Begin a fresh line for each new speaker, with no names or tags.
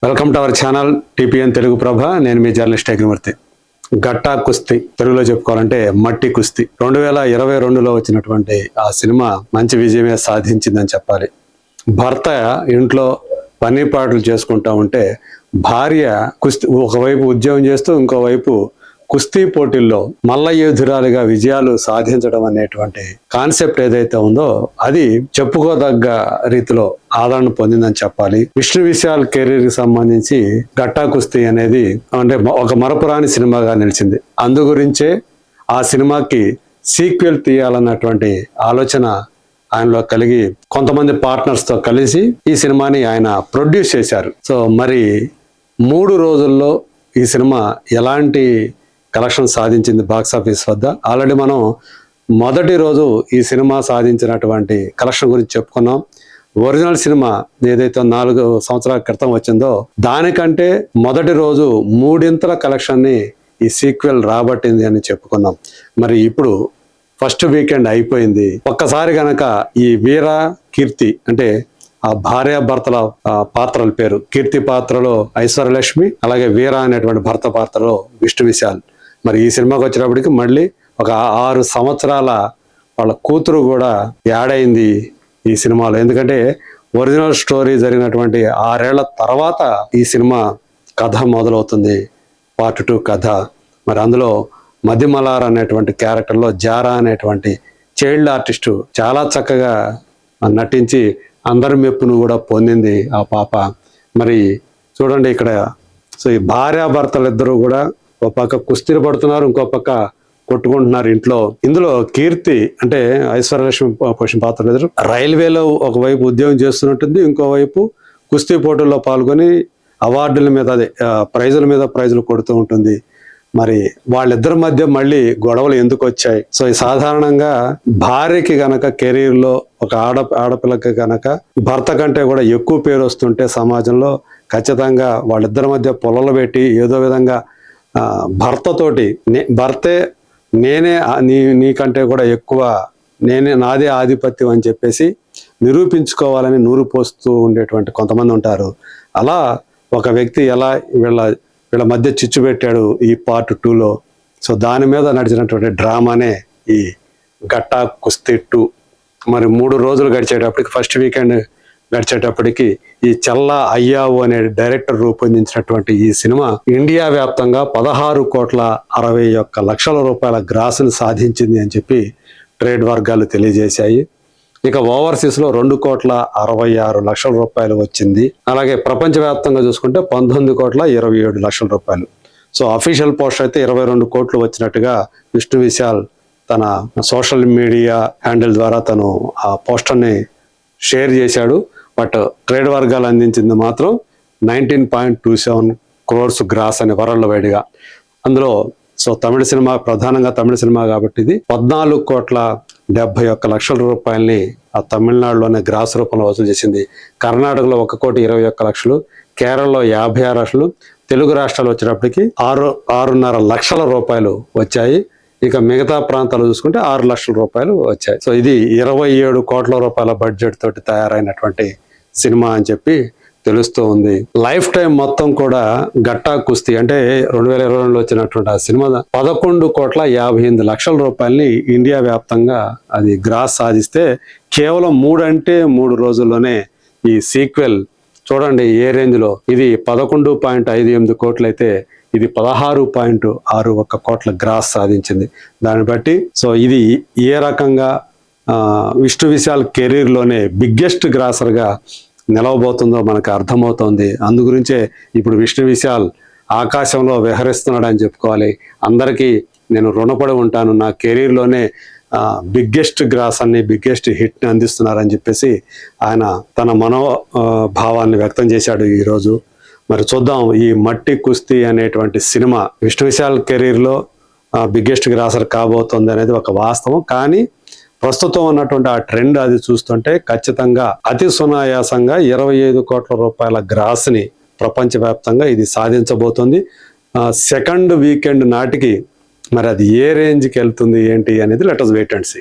Welcome to our channel TPN Telugu Prabha. నేను మీ journalist అగ్నిమూర్తి. గట్టా కుస్తీ, తెలుగులో చెప్పుకోవాలంటే మట్టి కుస్తీ, 2022లో వచ్చినటువంటి ఆ సినిమా మంచి విజయమే సాధించిందని చెప్పాలి. భర్త ఇంట్లో పని పాటలు చేసుకుంటా ఉంటే భార్య కుస్తీ ఒకవైపు ఉద్యోగం చేస్తూ ఇంకోవైపు కుస్తీ పోటీల్లో మల్ల యోధురాలుగా విజయాలు సాధించడం అనేటువంటి కాన్సెప్ట్ ఏదైతే ఉందో అది చెప్పుకోదగ్గ రీతిలో ఆదరణ పొందిందని చెప్పాలి. విష్ణు విశాల్ కెరీర్ కి సంబంధించి గట్టా కుస్తీ అనేది అంటే ఒక మరపురాని సినిమాగా నిలిచింది. అందు గురించే ఆ సినిమాకి సీక్వెల్ తీయాలన్నటువంటి ఆలోచన ఆయనలో కలిగి కొంతమంది పార్ట్నర్స్ తో కలిసి ఈ సినిమాని ఆయన ప్రొడ్యూస్ చేశారు. సో మరి 3 రోజుల్లో ఈ సినిమా ఎలాంటి కలెక్షన్ సాధించింది బాక్స్ ఆఫీస్ వద్ద. ఆల్రెడీ మనం మొదటి రోజు ఈ సినిమా సాధించినటువంటి కలెక్షన్ గురించి చెప్పుకున్నాం. ఒరిజినల్ సినిమా ఏదైతే 4 సంవత్సరాల క్రితం వచ్చిందో దానికంటే మొదటి రోజు 3 కలెక్షన్ ని ఈ సీక్వెల్ రాబట్టింది అని చెప్పుకున్నాం. మరి ఇప్పుడు ఫస్ట్ వీకెండ్ అయిపోయింది. ఒక్కసారి గనక ఈ వీర కీర్తి అంటే ఆ భార్యాభర్తల పాత్రల పేరు, కీర్తి పాత్రలో ఐశ్వర్యలక్ష్మి, అలాగే వీర అనేటువంటి భర్త పాత్రలో విష్ణు విశాల్. మరి ఈ సినిమాకి వచ్చినప్పటికి మళ్ళీ ఒక 6 సంవత్సరాల వాళ్ళ కూతురు కూడా యాడ్ అయింది ఈ సినిమాలో. ఎందుకంటే ఒరిజినల్ స్టోరీ జరిగినటువంటి 6 ఏళ్ల తర్వాత ఈ సినిమా కథ మొదలవుతుంది, పార్ట్ 2 కథ. మరి అందులో మదిమలార్ అనేటువంటి క్యారెక్టర్లో జారా అనేటువంటి చైల్డ్ ఆర్టిస్టు చాలా చక్కగా నటించి అందరి మెప్పును కూడా పొందింది ఆ పాప. మరి చూడండి ఇక్కడ, సో ఈ భార్యాభర్తలు ఇద్దరు కూడా ఒక పక్క కుస్తీలు పడుతున్నారు, ఇంకో పక్క కొట్టుకుంటున్నారు ఇంట్లో. ఇందులో కీర్తి అంటే ఐశ్వర్యలక్ష్మి పోషణ పాత్ర ఎదురు రైల్వేలో ఒకవైపు ఉద్యోగం చేస్తున్నట్టుంది, ఇంకోవైపు కుస్తీ పోటీల్లో పాల్గొని అవార్డుల మీద అదే ప్రైజుల మీద ప్రైజులు కొడుతూ ఉంటుంది. మరి వాళ్ళిద్దరి మధ్య మళ్ళీ గొడవలు ఎందుకు వచ్చాయి? సో ఈ సాధారణంగా భార్యకి గనక కెరీర్ లో ఒక ఆడపిల్లకి గనక భర్త కంటే కూడా ఎక్కువ పేరు వస్తుంటే సమాజంలో ఖచ్చితంగా వాళ్ళిద్దరి మధ్య పొలలు పెట్టి ఏదో విధంగా భర్తతోటి భర్తే నేనే నీకంటే కూడా ఎక్కువ, నాదే ఆధిపత్యం అని చెప్పేసి నిరూపించుకోవాలని నూరు పోస్తూ ఉండేటువంటి కొంతమంది ఉంటారు. అలా ఒక వ్యక్తి ఎలా వీళ్ళ మధ్య చిచ్చు పెట్టాడు ఈ పార్ట్ 2లో. సో దాని మీద నడిచినటువంటి డ్రామానే ఈ గట్టా కుస్తీ 2. మరి 3 రోజులు గడిచేటప్పటికి, ఫస్ట్ వీకెండ్ గడిచేటప్పటికి ఈ చల్లా అయ్యావు అనే డైరెక్టర్ రూపొందించినటువంటి ఈ సినిమా ఇండియా వ్యాప్తంగా 16,61,00,000 రూపాయల గ్రాసును సాధించింది అని చెప్పి ట్రేడ్ వర్గాలు తెలియజేశాయి. ఇక ఓవర్సీస్ లో 2,66,00,000 రూపాయలు వచ్చింది. అలాగే ప్రపంచవ్యాప్తంగా చూసుకుంటే 19,27,00,000 రూపాయలు. సో అఫీషియల్ పోస్టర్ అయితే 22 కోట్లు వచ్చినట్టుగా విష్ణు విశాల్ తన సోషల్ మీడియా హ్యాండిల్ ద్వారా తను ఆ పోస్టర్ని షేర్ చేశాడు. బట్ ట్రేడ్ వర్గాలు అందించింది మాత్రం 19.27 crores గ్రాస్ అని వరల్డ్ వైడ్ గా. అందులో సో తమిళ సినిమా, ప్రధానంగా తమిళ సినిమా కాబట్టి ఇది 14,71,00,000 రూపాయలని ఆ తమిళనాడులోనే గ్రాస్ రూపంలో వసూలు చేసింది. కర్ణాటకలో 1,21,00,000, కేరళలో 56 లక్షలు, తెలుగు రాష్ట్రాలు వచ్చేటప్పటికి 6.5 లక్షల రూపాయలు వచ్చాయి. ఇక మిగతా ప్రాంతాలు చూసుకుంటే 6 లక్షల రూపాయలు వచ్చాయి. సో ఇది 27 కోట్ల రూపాయల బడ్జెట్ తోటి తయారైనటువంటి సినిమా అని చెప్పి తెలుస్తూ ఉంది. లైఫ్ టైం మొత్తం కూడా గట్టా కుస్తీ అంటే 2022లో వచ్చినటువంటి ఆ సినిమా 11,58,00,000 రూపాయలని ఇండియా వ్యాప్తంగా అది గ్రాస్ సాధిస్తే కేవలం 3 రోజుల్లోనే ఈ సీక్వెల్ చూడండి ఏ రేంజ్ లో. ఇది 11.58 కోట్లు అయితే ఇది 16.61 కోట్ల గ్రాస్ సాధించింది. దాన్ని బట్టి సో ఇది ఏ రకంగా విష్ణు విశాల్ కెరీర్ లోనే బిగ్గెస్ట్ గ్రాసర్ గా నిలవబోతుందో మనకు అర్థమవుతోంది. అందు గురించే ఇప్పుడు విష్ణు విశాల్ ఆకాశంలో విహరిస్తున్నాడని చెప్పుకోవాలి. అందరికీ నేను రుణపడి ఉంటాను, నా కెరీర్లోనే బిగ్గెస్ట్ గ్రాస్ అన్ని బిగ్గెస్ట్ హిట్ని అందిస్తున్నారని చెప్పేసి ఆయన తన మనోభావాన్ని వ్యక్తం చేశాడు ఈరోజు. మరి చూద్దాం ఈ మట్టి కుస్తీ అనేటువంటి సినిమా విష్ణు విశాల్ కెరీర్లో బిగ్గెస్ట్ గ్రాసర్ కాబోతుంది అనేది ఒక వాస్తవం. కానీ ప్రస్తుతం ఉన్నటువంటి ఆ ట్రెండ్ అది చూస్తుంటే ఖచ్చితంగా అతి సునాయాసంగా 25 కోట్ల రూపాయల గ్రాస్ని ప్రపంచవ్యాప్తంగా ఇది సాధించబోతుంది. సెకండ్ వీకెండ్ నాటికి మరి అది ఏ రేంజ్కి వెళ్తుంది ఏంటి అనేది let us wait and see.